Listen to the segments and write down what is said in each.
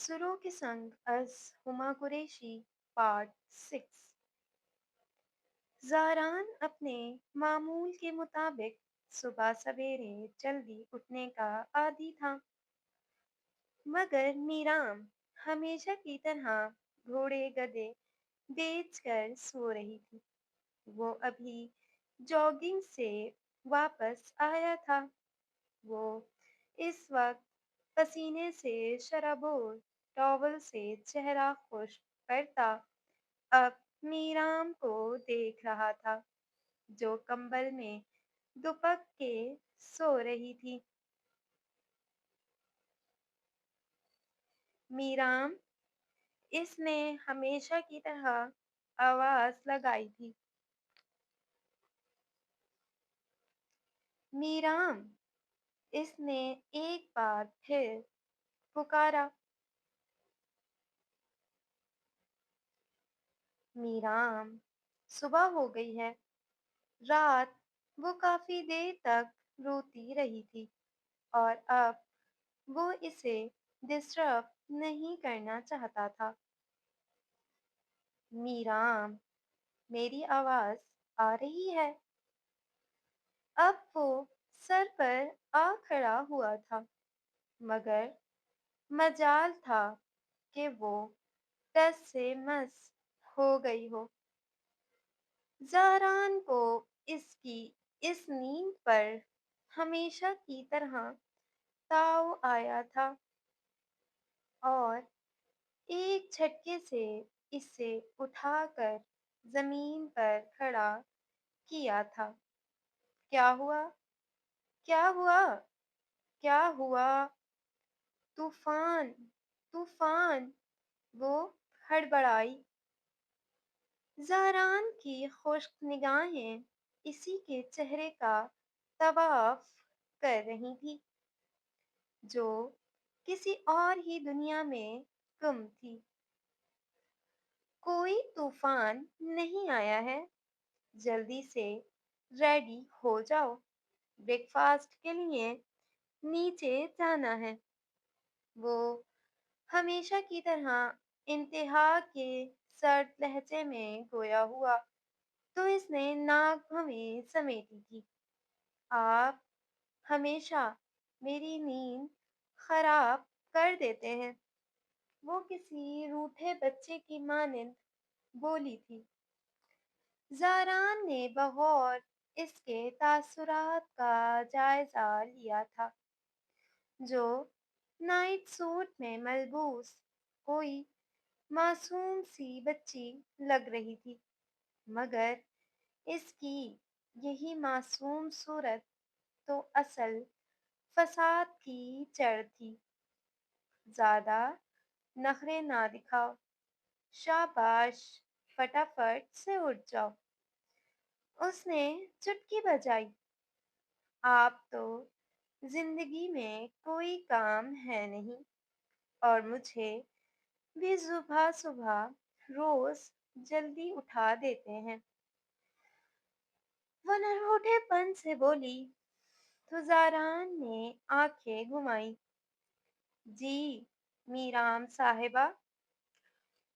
تاثروں کے سنگ از ہما قریشی پارٹ 6۔ زاران اپنے معمول کے مطابق صبح سویرے جلدی اٹھنے کا عادی تھا، مگر میرام ہمیشہ کی طرح گھوڑے گدھے بیچ کر سو رہی تھی۔ وہ ابھی جاگنگ سے واپس آیا تھا۔ وہ اس وقت پسینے سے شرابور ٹاول سے چہرہ خشک کرتا اب میرام کو دیکھ رہا تھا، جو کمبل میں دپک کے سو رہی تھی۔ میرام، اس نے ہمیشہ کی طرح آواز لگائی تھی۔ میرام، اس نے ایک بار پھر پکارا۔ میرام، صبح ہو گئی ہے۔ رات وہ کافی دیر تک روتی رہی تھی اور اب وہ اسے ڈسٹرب نہیں کرنا چاہتا تھا۔ میرام، میری آواز آ رہی ہے؟ اب وہ سر پر آ کھڑا ہوا تھا، مگر مجال تھا کہ وہ ٹس سے مس ہو گئی ہو۔ زاران کو اس کی اس نیند پر ہمیشہ کی طرح تاؤ آیا تھا اور ایک جھٹکے سے اسے اٹھا کر زمین پر کھڑا کیا تھا۔ کیا ہوا؟ کیا ہوا؟ کیا ہوا؟ طوفان! طوفان! وہ ہڑبڑائی۔ زاران کی خشک نگاہیں اسی کے چہرے کا طواف کر رہی تھی، جو کسی اور ہی دنیا میں گم تھی۔ کوئی طوفان نہیں آیا ہے۔ جلدی سے ریڈی ہو جاؤ، بریک فاسٹ کے لیے نیچے جانا ہے۔ وہ ہمیشہ کی طرح انتہا کے سرد لہجے میں گویا ہوا تو اس نے ناک ہمیں سمیٹی تھی۔ آپ ہمیشہ میری نیند خراب کر دیتے ہیں، وہ کسی روٹھے بچے کی مانند بولی تھی۔ زاران نے بغور اس کے تاثرات کا جائزہ لیا تھا، جو نائٹ سوٹ میں ملبوس کوئی معصوم سی بچی لگ رہی تھی، مگر اس کی یہی معصوم صورت تو اصل فساد کی جڑ تھی۔ زیادہ نخرے نہ دکھاؤ، شاباش، فٹافٹ سے اٹھ جاؤ۔ اس نے چٹکی بجائی۔ آپ تو زندگی میں کوئی کام ہے نہیں اور مجھے بھی صبح صبح روز جلدی اٹھا دیتے ہیں۔ وہ نروٹے پن سے بولی تو زاران نے آنکھیں گھمائی۔ جی میرام صاحبہ،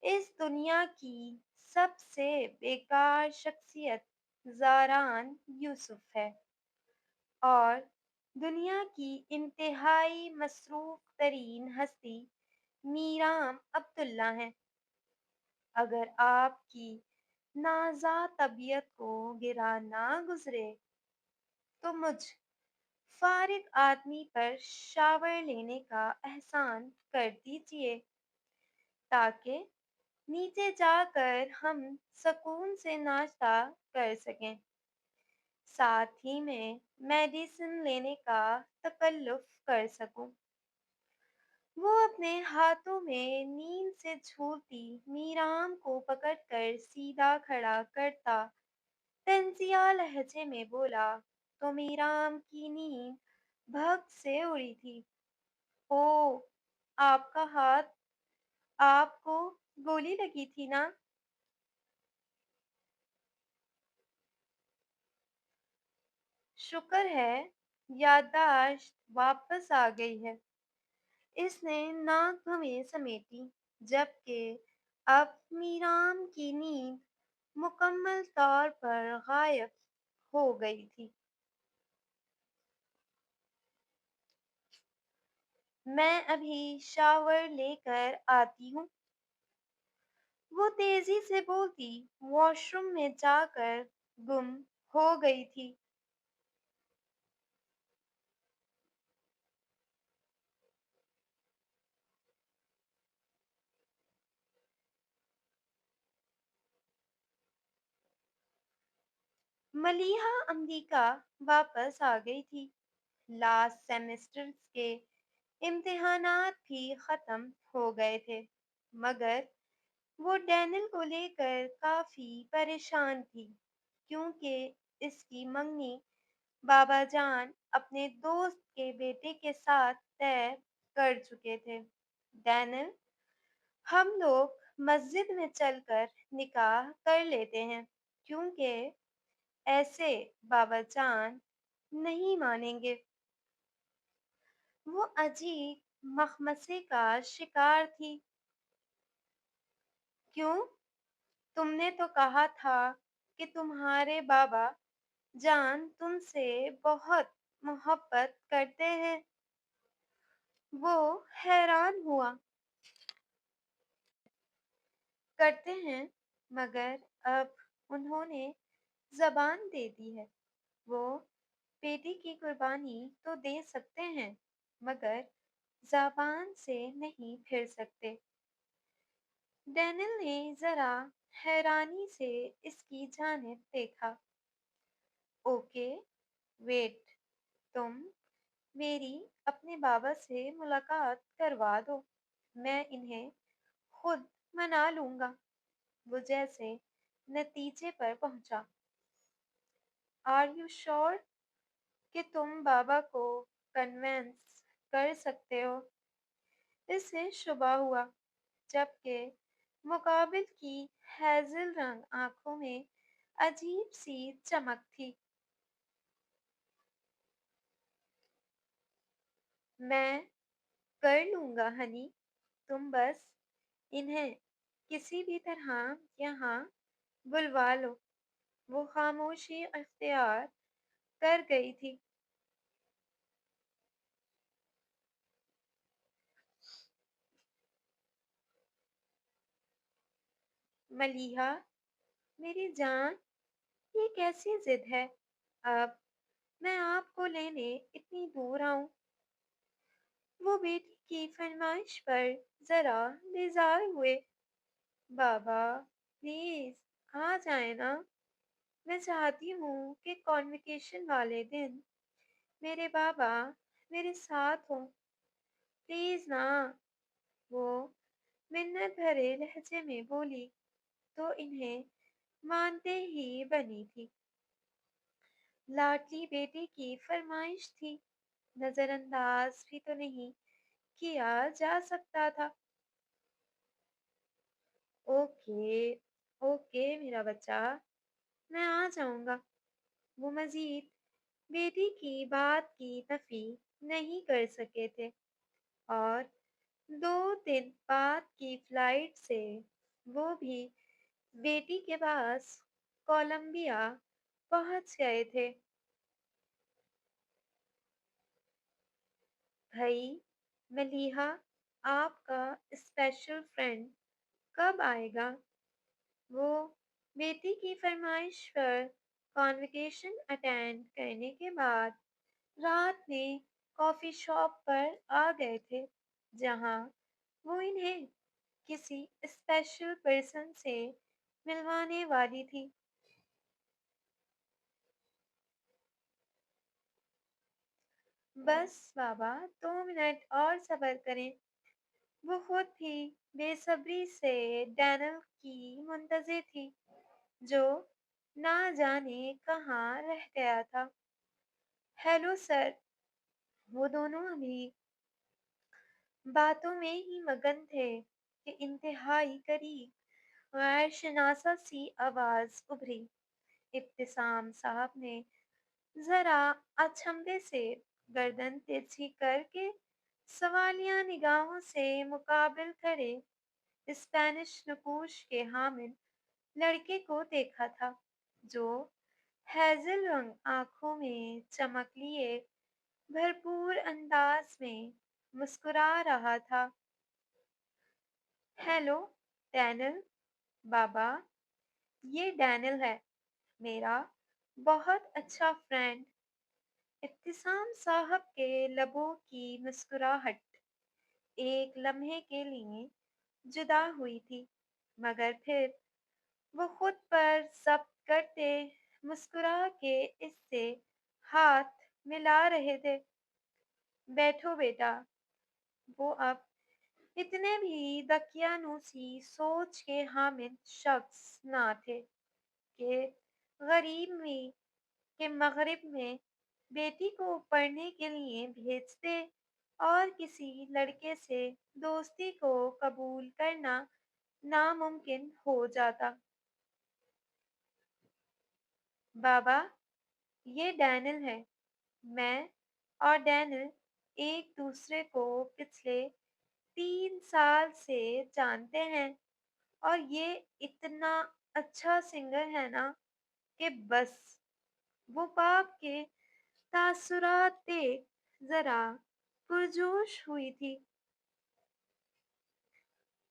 اس دنیا کی سب سے بیکار شخصیت زاران یوسف ہے اور دنیا کی انتہائی مصروف ترین ہستی میرام عبداللہ ہے۔ اگر آپ کی نازا طبیعت کو گرا نہ گزرے تو مجھ فارغ آدمی پر شاور لینے کا احسان کر دیجیے، تاکہ نیچے جا کر ہم سکون سے ناشتہ کر سکیں، ساتھ ہی میں میڈیسن لینے کا تکلف کر سکوں۔ وہ اپنے ہاتھوں میں نیند سے جھولتی میرام کو پکڑ کر سیدھا کھڑا کرتا طنزیہ لہجے میں بولا تو میرام کی نیند بھگ سے اڑی تھی۔ او، آپ کا ہاتھ! آپ کو گولی لگی تھی نا؟ شکر ہے یادداشت واپس آ گئی ہے۔ اس نے ناک بھویں سمیٹی جبکہ اب میرام کی نیند مکمل طور پر غائب ہو گئی تھی۔ میں ابھی شاور لے کر آتی ہوں، وہ تیزی سے بولتی واش روم میں جا کر گم ہو گئی تھی۔ ملیحہ امریکہ واپس آ گئی تھی۔ لاسٹ سیمسٹرز کے امتحانات بھی ختم ہو گئے تھے، مگر وہ ڈینل کو لے کر کافی پریشان تھی کیونکہ اس کی منگنی بابا جان اپنے دوست کے بیٹے کے ساتھ طے کر چکے تھے۔ ڈینل، ہم لوگ مسجد میں چل کر نکاح کر لیتے ہیں کیونکہ ایسے بابا جان نہیں مانیں گے۔ وہ عجیب مخمصے کا شکار تھی۔ کیوں؟ تم نے تو کہا تھا کہ تمہارے بابا جان تم سے بہت محبت کرتے ہیں۔ وہ حیران ہوا۔ کرتے ہیں، مگر اب انہوں نے زبان دے دی ہے۔ وہ بیٹی کی قربانی تو دے سکتے ہیں مگر زبان سے نہیں پھر سکتے۔ ڈینل نے ذرا حیرانی سے اس کی جانب دیکھا۔ اوکے، ویٹ، تم میری اپنے بابا سے ملاقات کروا دو، میں انہیں خود منا لوں گا۔ وہ جیسے نتیجے پر پہنچا۔ آر یو شور کہ تم بابا کو کنونس کر سکتے ہو؟ اسے شبہ ہوا، جبکہ مقابل کی ہیزل رنگ آنکھوں میں عجیب سی چمک تھی۔ میں کر لوں گا ہنی، تم بس انہیں کسی بھی طرح یہاں بلوا لو۔ وہ خاموشی اختیار کر گئی تھی۔ ملیحہ، میری جان، یہ کیسی ضد ہے؟ اب میں آپ کو لینے اتنی دور آؤں؟ وہ بیٹی کی فرمائش پر ذرا بیزار ہوئے۔ بابا پلیز آ جائیں نا، میں چاہتی ہوں کہ کانویکیشن والے دن میرے بابا میرے ساتھ ہوں، پلیز نا۔ وہ منت بھرے لہجے میں بولی تو انہیں مانتے ہی بنی تھی۔ لاڈلی بیٹے کی فرمائش تھی، نظر انداز بھی تو نہیں کیا جا سکتا تھا۔ اوکے اوکے میرا بچہ، میں آ جاؤں گا۔ وہ مزید بیٹی کی بات کی نفی نہیں کر سکے تھے اور 2 دن بعد کی فلائٹ سے وہ بھی بیٹی کے پاس کولمبیا پہنچ گئے تھے۔ بھائی ملیحہ، آپ کا اسپیشل فرینڈ کب آئے گا؟ وہ بیٹی کی فرمائش پر کانویکیشن اٹینڈ کرنے کے بعد رات میں کافی شاپ پر آ گئے تھے جہاں وہ انہیں کسی اسپیشل پرسن سے ملوانے والی تھی۔ بس بابا 2 منٹ اور صبر کریں۔ وہ خود بھی بے صبری سے ڈینل کی منتظر تھی جو نہ جانے کہاں رہ گیا تھا۔ Hello sir. وہ دونوں ابھی باتوں میں ہی مگن تھے کہ انتہائی قریب غیر شناسا سی آواز ابھری۔ ابتسام صاحب نے ذرا اچنبھے سے گردن تیزی کر کے सवालिया निगाहों से मुकाबिल खड़े स्पेनिश नकूश के हामिल लड़के को देखा था, जो हेज़ल रंग आँखों में चमक लिए भरपूर अंदाज में मुस्कुरा रहा था। Hello Daniel. बाबा, ये डैनियल है, मेरा बहुत अच्छा फ्रेंड। इब्तिसाम साहब के लबों की मुस्कुराहट एक लम्हे के लिए जुदा हुई थी, मगर फिर वो खुद पर ज़ब्त करते मुस्कुरा के इससे हाथ मिला रहे थे। बैठो बेटा। वो अब इतने भी दकियानूसी सोच के हामिल शख्स ना थे कि गरीब में के मगरिब में बेटी को पढ़ने के लिए भेजते और किसी लड़के से दोस्ती को कबूल करना नामुमकिन हो जाता। बाबा, ये डैनियल है। मैं और डैनियल एक दूसरे को पिछले 3 साल से जानते हैं और ये इतना अच्छा सिंगर है ना कि बस। वो बाप के तासुरात देख जरा पुरजोश हुई थी।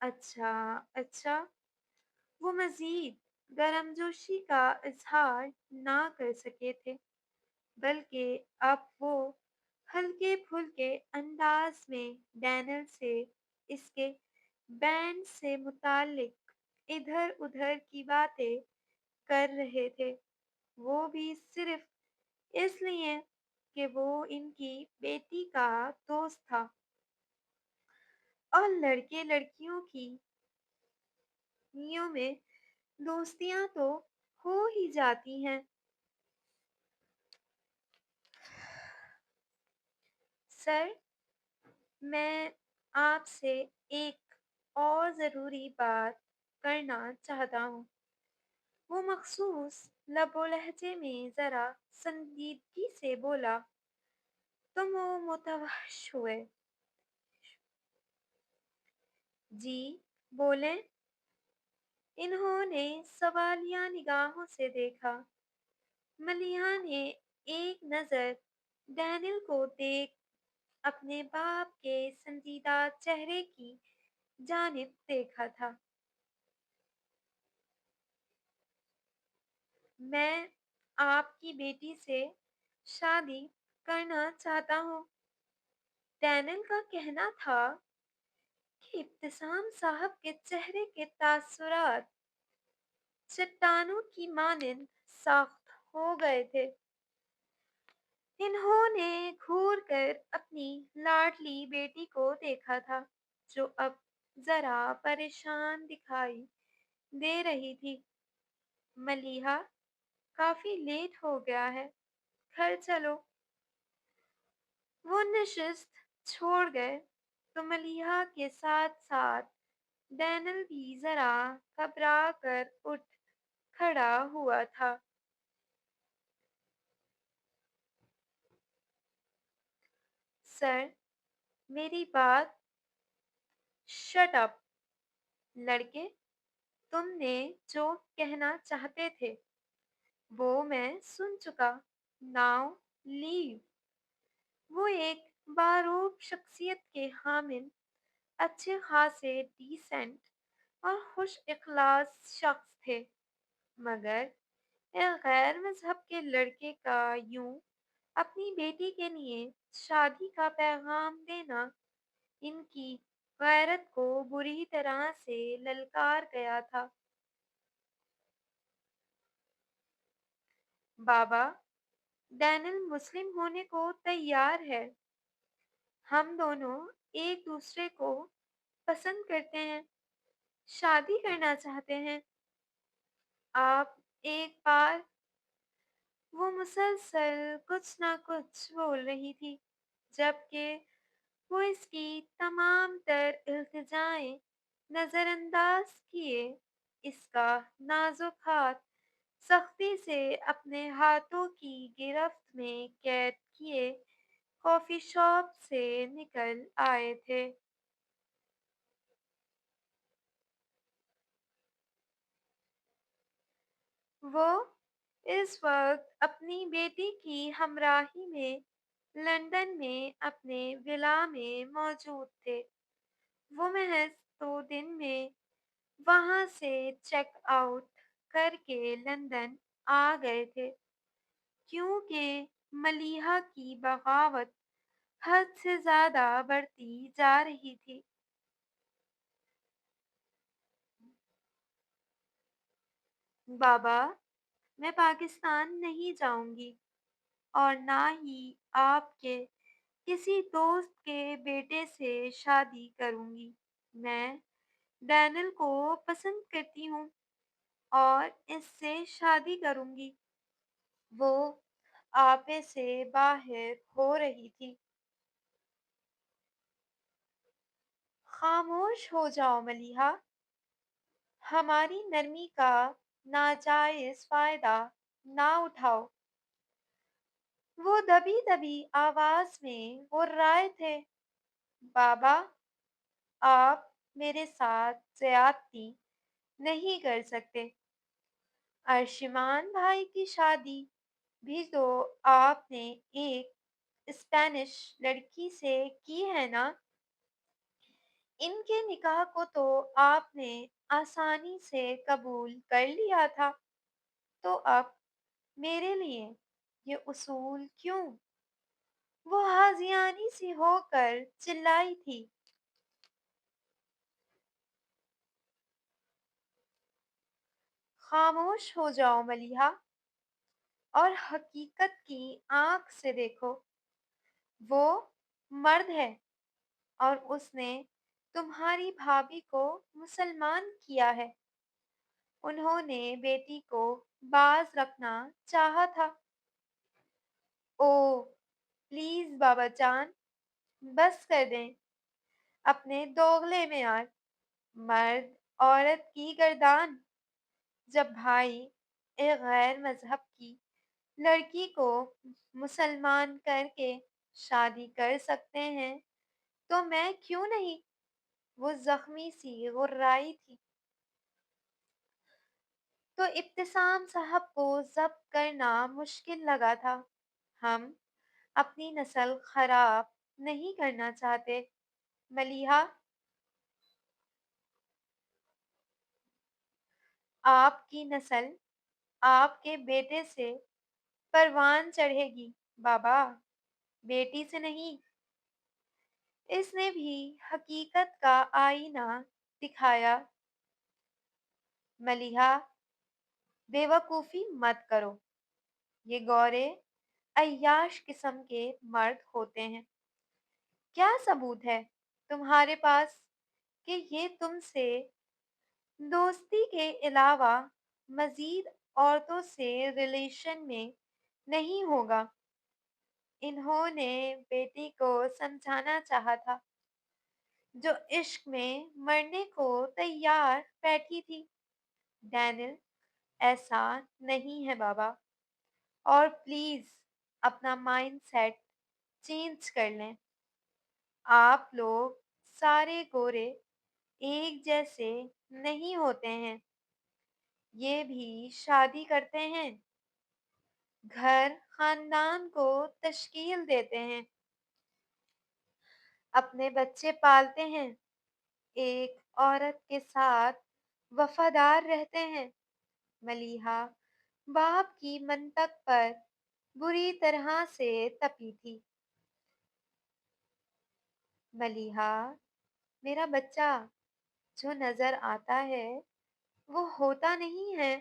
अच्छा, अच्छा। वो मजीद गर्मजोशी का इजहार ना कर सके थे, बल्कि अब वो हल्के फुल्के अंदाज में डैनियल से इसके बैंड से मुतालिक इधर उधर की बातें कर रहे थे। वो भी सिर्फ इसलिए कि वो इनकी बेटी का दोस्त था, और लड़के लड़कियों की में दोस्तियां तो हो ही जाती हैं। सर, मैं आपसे एक और ज़रूरी बात करना चाहता हूँ। वो मखसूस लबो लहजे में ज़रा संजीदगी से बोला। तुम वो मुतवहश हुए। जी, बोलें। इन्होंने सवालिया निगाहों से देखा। मलिहा ने एक नज़र डैनियल को देख अपने बाप के संजीदा चेहरे की जानिब देखा था। मैं आपकी बेटी से शादी करना चाहता हूँ। डैनियल का कहना था कि इब्तिसाम साहब के चेहरे के तासुरात चट्टानों की मानिंद सख्त हो गए थे। इन्होंने घूर कर अपनी लाडली बेटी को देखा था, जो अब जरा परेशान दिखाई दे रही थी। मलीहा, काफी लेट हो गया है, घर चलो। वो नशिस्त छोड़ गए तो मलीहा के साथ साथ डैनियल भी जरा घबरा कर उठ खड़ा हुआ था। सर, मेरी बात। शट अप लड़के। तुमने जो कहना चाहते थे वो मैं सुन चुका। Now leave. वो एक बारूक शख्सियत के हामिल अच्छे खासे डिसेंट और खुश इखलास शख्स थे, मगर एक गैर मजहब के लड़के का यूं अपनी बेटी के लिए शादी का पैगाम देना इनकी गैरत को बुरी तरह से ललकार गया था। बाबा, डैनियल मुस्लिम होने को तैयार है। हम दोनों एक दूसरे को पसंद करते हैं, शादी करना चाहते हैं। आप एक बार। वो मुसलसल कुछ ना कुछ बोल रही थी, जबकि वो इसकी तमाम तर इल्तिजाएं नजरअंदाज किए इसका नाजुक हाथ सख्ती से अपने हाथों की गिरफ्त में कैद किए कॉफी शॉप से निकल आए थे। वो इस वक्त अपनी बेटी की हमराही में लंदन में अपने विला में मौजूद थे। वो महज 2 दिन में वहां से चेक आउट करके लंदन आ गए थे, क्योंकि मलीहा की बगावत हद से ज्यादा बढ़ती जा रही थी। बाबा, मैं पाकिस्तान नहीं जाऊंगी और ना ही आपके किसी दोस्त के बेटे से शादी करूंगी। मैं डैनियल को पसंद करती हूँ और इससे शादी करूंगी। वो आपे से बाहर हो रही थी। खामोश हो जाओ मलिहा, हमारी नरमी का नाजायज फायदा ना उठाओ। वो दबी दबी आवाज में गुर्राए थे। बाबा, आप मेरे साथ ज्यादती नहीं कर सकते। अर्शिमान भाई की शादी भी तो आपने एक स्पेनिश लड़की से की है ना। इनके निकाह को तो आपने आसानी से कबूल कर लिया था, तो अब मेरे लिए ये उसूल क्यों? वो हाजियानी सी होकर चिल्लाई थी। खामोश हो जाओ मलिहा और हकीकत की आंख से देखो। वो मर्द है और उसने तुम्हारी भाभी को मुसलमान किया है। उन्होंने बेटी को बाज रखना चाहा था। ओ, प्लीज बाबा जान, बस कर दें अपने दोगले में यार। मर्द औरत की गर्दान। जब भाई एक गैर मजहब की लड़की को मुसलमान करके शादी कर सकते हैं, तो मैं क्यों नहीं? वो जख्मी सी गुर्राई थी। तो इब्तिसाम साहब को जब्त करना मुश्किल लगा था। हम अपनी नस्ल खराब नहीं करना चाहते। मलिहा, आपकी नस्ल आपके बेटे से परवान चढ़ेगी बाबा, बेटी से नहीं। इसने भी हकीकत का आईना दिखाया। मलिहा, बेवकूफी मत करो। ये गौरे अय्याश किस्म के मर्द होते हैं। क्या सबूत है तुम्हारे पास कि ये तुमसे दोस्ती के अलावा मजीद औरतों से रिलेशन में नहीं होगा? इन्होंने बेटी को समझाना चाहा था, जो इश्क में मरने को तैयार बैठी थी। डैनियल, ऐसा नहीं है बाबा, और प्लीज अपना माइंड सेट चेंज कर लें। आप लोग सारे गोरे एक जैसे नहीं होते हैं। ये भी शादी करते हैं, घर खानदान को तश्कील देते हैं, अपने बच्चे पालते हैं, एक औरत के साथ वफादार रहते हैं। मलीहा बाप की मंतक पर बुरी तरह से तपी थी। मलीहा, मेरा बच्चा जो नजर आता है वो होता नहीं है।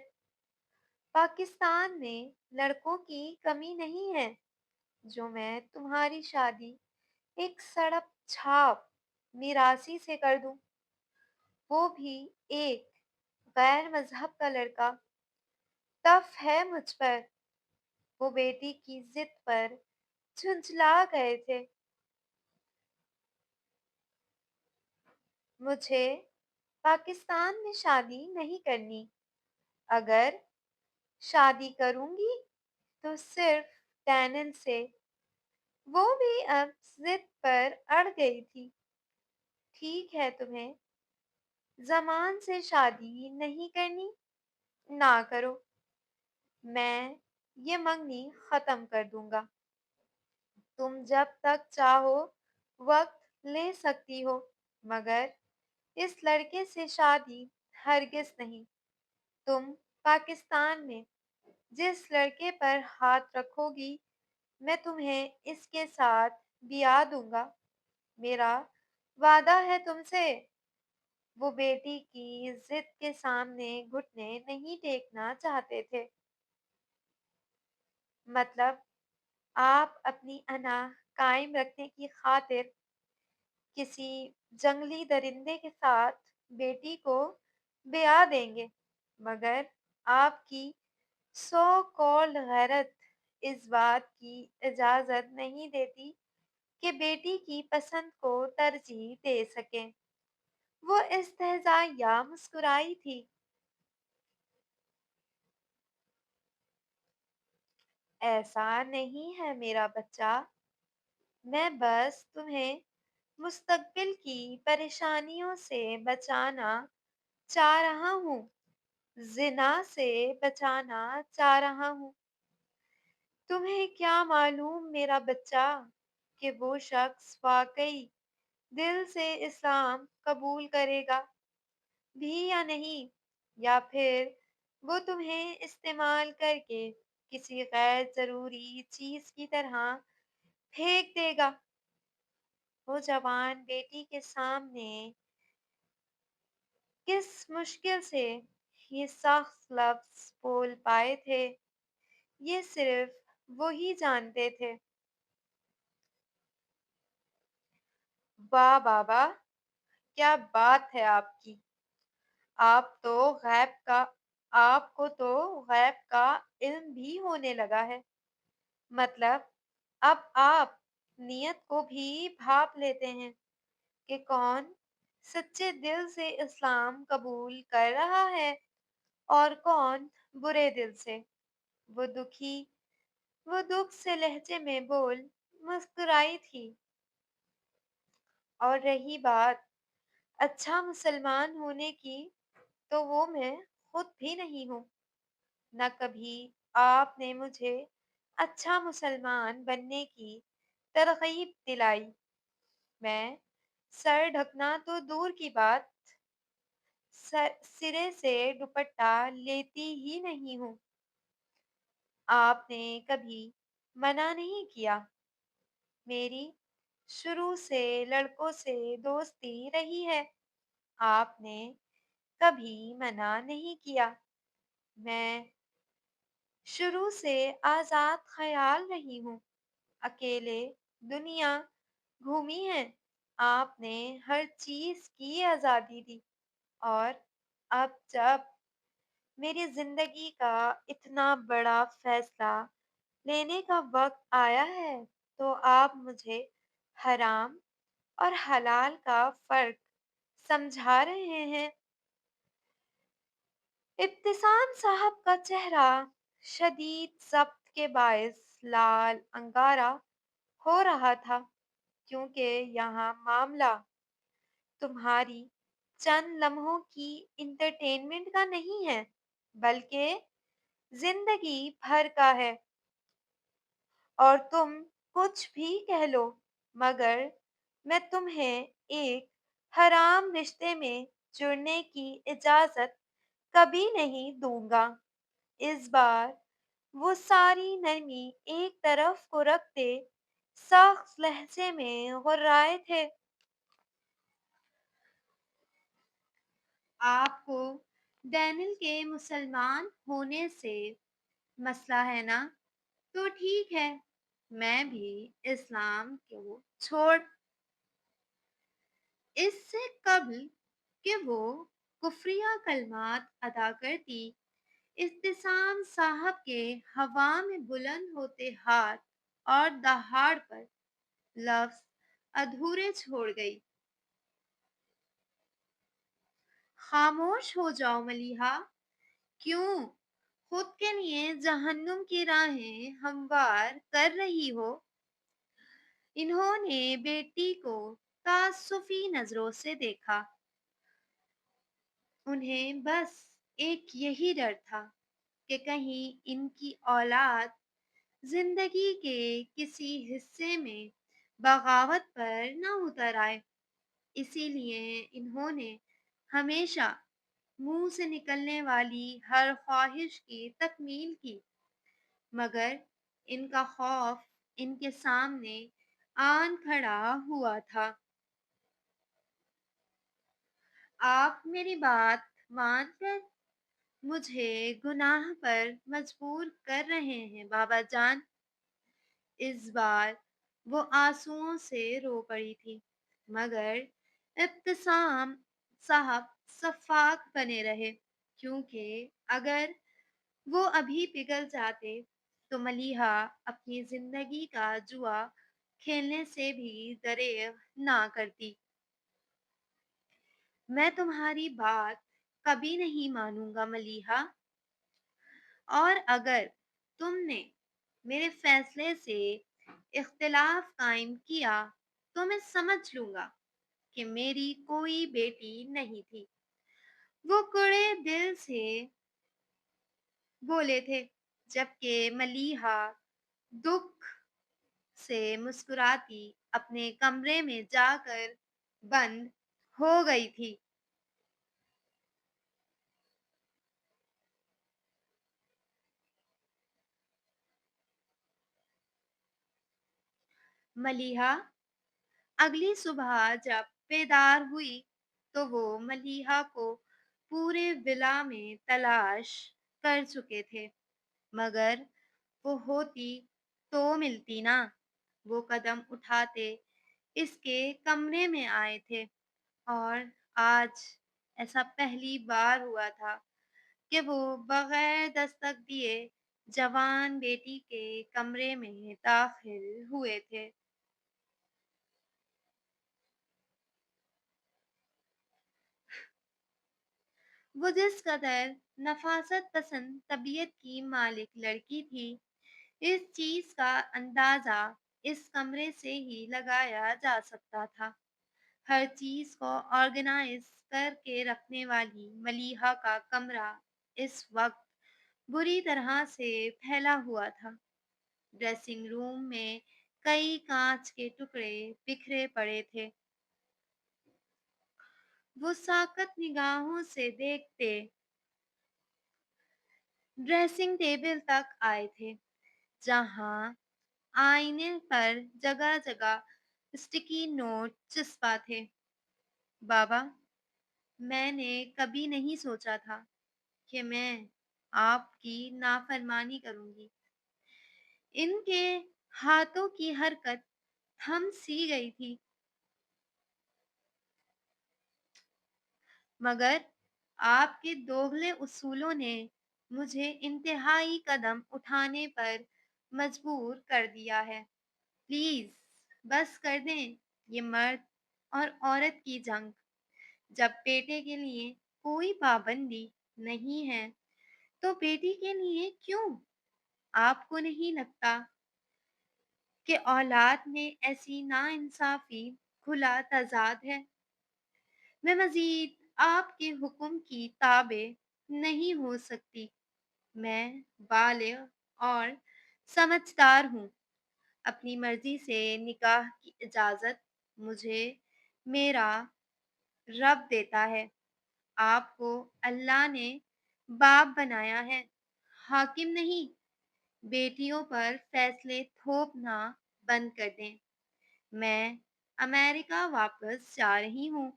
पाकिस्तान में लड़कों की कमी नहीं है। जो मैं तुम्हारी शादी एक सड़प छाप मिरासी से कर दूं, वो भी एक गैर मजहब का लड़का। तफ है मुझ पर। वो बेटी की जिद पर झुंझला गए थे। मुझे पाकिस्तान में शादी नहीं करनी। अगर शादी करूंगी तो सिर्फ डैनियल से। वो भी अब जिद पर अड़ गई थी। ठीक है, तुम्हें जमान से शादी नहीं करनी, ना करो। मैं ये मंगनी खत्म कर दूंगा। तुम जब तक चाहो वक्त ले सकती हो, मगर इस लड़के से शादी हरगिज नहीं। तुम पाकिस्तान में जिस लड़के पर हाथ रखोगी, मैं तुम्हें इसके साथ ब्याह दूंगा। मेरा वादा है तुमसे। वो बेटी की जिद के सामने घुटने नहीं टेकना चाहते थे। मतलब आप अपनी अना कायम रखने की खातिर किसी जंगली दरिंदे के साथ बेटी को ब्याह देंगे, मगर आपकी सो कॉल्ड गैरत इस बात की इजाजत नहीं देती कि बेटी की पसंद को तरजीह दे सकें। वो इस्तहज़ा मुस्कुराई थी। ऐसा नहीं है मेरा बच्चा, मैं बस तुम्हें मुस्तकबिल की परेशानियों से बचाना चाह रहा हूँ, ज़िना से बचाना चाह रहा हूँ। तुम्हें क्या मालूम मेरा बच्चा कि वो शख्स वाकई दिल से इस्लाम कबूल करेगा भी या नहीं, या फिर वो तुम्हें इस्तेमाल करके किसी गैर ज़रूरी चीज़ की तरह फेंक देगा। वो जवान बेटी के सामने किस मुश्किल से ये सख्त लफ्ज़ बोल पाए थे, ये सिर्फ वो ही जानते थे। वाह बाबा, क्या बात है आपकी! आप तो गैब का आपको तो गैब का इल्म भी होने लगा है। मतलब अब आप नियत को भी भाप लेते हैं कि कौन सच्चे दिल से इस्लाम कबूल कर रहा है और कौन बुरे दिल से। वो दुखी वो दुख से लहजे में बोल मुस्कुराई थी। और रही बात अच्छा मुसलमान होने की, तो वो मैं खुद भी नहीं हूँ। न कभी आपने मुझे अच्छा मुसलमान बनने की तरगीब दिलाई। मैं सर ढकना तो दूर की बात, सिरे से दुपट्टा लेती ही नहीं हूँ। आपने कभी मना नहीं किया। मेरी शुरू से लड़कों से दोस्ती रही है। आपने कभी मना नहीं किया। मैं शुरू से आजाद ख्याल रही हूँ। अकेले दुनिया घूमी है। आपने हर चीज की आजादी दी, और अब जब मेरी जिंदगी का इतना बड़ा फैसला लेने का वक्त आया है, तो आप मुझे हराम और हलाल का फर्क समझा रहे हैं। इब्तिसाम साहब का चेहरा शदीद जब्त के बायस लाल अंगारा हो रहा था, क्योंकि यहाँ मामला तुम्हारी चंद लम्हों की इंटरटेनमेंट का नहीं है, बल्कि जिंदगी भर का है। और तुम कुछ भी कह लो, मगर मैं तुम्हें एक हराम रिश्ते में जुड़ने की इजाजत कभी नहीं दूंगा। इस बार वो सारी नरमी एक तरफ को रखते सख्त लहजे में गुर्राए थे। आपको डैनियल के मुसलमान होने से मसला है ना? तो ठीक है, मैं भी इस्लाम को छोड़ इससे कबल कि वो कुफरिया कलमात अदा करती, इब्तिसाम साहब के हवा में बुलंद होते हाथ और दहाड़ पर लफ्ज अधूरे छोड़ गई। खामोश हो जाओ मलिहा। क्यों खुद के लिए जहन्नुम की राहें हमवार कर रही हो? انہوں نے بیٹی کو تعسفی نظروں سے دیکھا۔ انہیں بس ایک یہی ڈر تھا کہ کہیں ان کی اولاد زندگی کے کسی حصے میں بغاوت پر نہ اتر آئے۔ اسی لیے انہوں نے ہمیشہ منہ سے نکلنے والی ہر خواہش کی تکمیل کی، مگر ان کا خوف ان کے سامنے آن کھڑا ہوا تھا۔ آپ میری بات مان کر مجھے گناہ پر مجبور کر رہے ہیں بابا جان۔ اس بار وہ آنسوؤں سے رو پڑی تھی، مگر ابتسام صاحب شفاف بنے رہے، کیونکہ اگر وہ ابھی پگھل جاتے تو ملیحہ اپنی زندگی کا جوا کھیلنے سے بھی دریغ نہ کرتی۔ میں تمہاری بات کبھی نہیں مانوں گا ملیحہ، اور اگر تم نے میرے فیصلے سے اختلاف قائم کیا تو میں سمجھ لوں گا کہ میری کوئی بیٹی نہیں تھی۔ وہ کڑے دل سے بولے تھے، جبکہ ملیحہ دکھ سے مسکراتی اپنے کمرے میں جا کر بند ہو گئی تھی۔ ملیحہ اگلی صبح جب بیدار ہوئی تو وہ ملیحہ کو پورے ولا میں تلاش کر چکے تھے، مگر وہ ہوتی تو ملتی نا۔ وہ قدم اٹھاتے اس کے کمرے میں آئے تھے، اور آج ایسا پہلی بار ہوا تھا کہ وہ بغیر دستک دیے جوان بیٹی کے کمرے میں داخل ہوئے تھے۔ وہ جس قدر نفاست پسند طبیعت کی مالک لڑکی تھی، اس چیز کا اندازہ اس کمرے سے ہی لگایا جا سکتا تھا۔ ہر چیز کو آرگنائز کر کے رکھنے والی ملیحہ کا کمرہ اس وقت بری طرح سے پھیلا ہوا تھا۔ ڈریسنگ روم میں کئی کانچ کے ٹکڑے بکھرے پڑے تھے۔ وہ ساکت نگاہوں سے دیکھتے ڈریسنگ ٹیبل تک آئے تھے، جہاں آئینے پر جگہ جگہ اسٹکی نوٹ چسپاں تھے۔ بابا، میں نے کبھی نہیں سوچا تھا کہ میں آپ کی نافرمانی کروں گی۔ ان کے ہاتھوں کی حرکت تھم سی گئی تھی، مگر آپ کے دوگلے اصولوں نے مجھے انتہائی قدم اٹھانے پر مجبور کر دیا ہے۔ پلیز بس کر دیں یہ مرد اور عورت کی جنگ۔ جب بیٹے کے لیے کوئی پابندی نہیں ہے تو بیٹی کے لیے کیوں؟ آپ کو نہیں لگتا کہ اولاد میں ایسی ناانصافی کھلا تضاد ہے؟ میں مزید آپ کے حکم کی تابع نہیں ہو سکتی۔ میں بالغ اور سمجھدار ہوں۔ اپنی مرضی سے نکاح کی اجازت مجھے میرا رب دیتا ہے۔ آپ کو اللہ نے باپ بنایا ہے، حاکم نہیں۔ بیٹیوں پر فیصلے تھوپنا بند کر دیں۔ میں امریکہ واپس جا رہی ہوں۔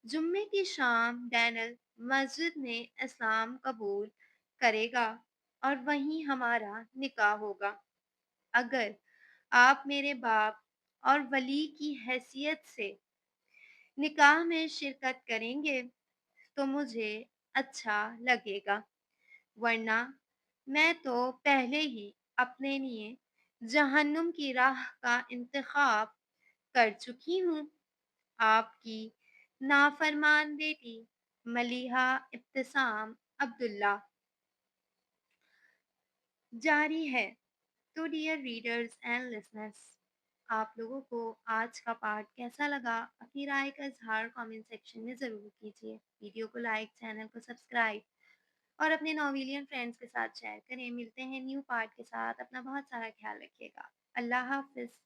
جمعے کی شام ڈینل مسجد میں اسلام قبول کرے گا اور وہیں ہمارا نکاح ہوگا۔ اگر آپ میرے باپ اور ولی کی حیثیت سے نکاح میں شرکت کریں گے تو مجھے اچھا لگے گا، ورنہ میں تو پہلے ہی اپنے لیے جہنم کی راہ کا انتخاب کر چکی ہوں۔ آپ کی نافرمان بیٹی ملیحہ ابتسام عبداللہ۔ جاری ہے۔ تو ڈیئر ریڈرز اینڈ لسنرز، آپ لوگوں کو آج کا پارٹ کیسا لگا؟ اپنی رائے کا اظہار کامنٹ سیکشن میں ضرور کیجیے۔ ویڈیو کو لائک، چینل کو سبسکرائب اور اپنے نویلین فرینڈس کے ساتھ شیئر کریں۔ ملتے ہیں نیو پارٹ کے ساتھ۔ اپنا بہت سارا خیال رکھیے گا۔ اللہ حافظ۔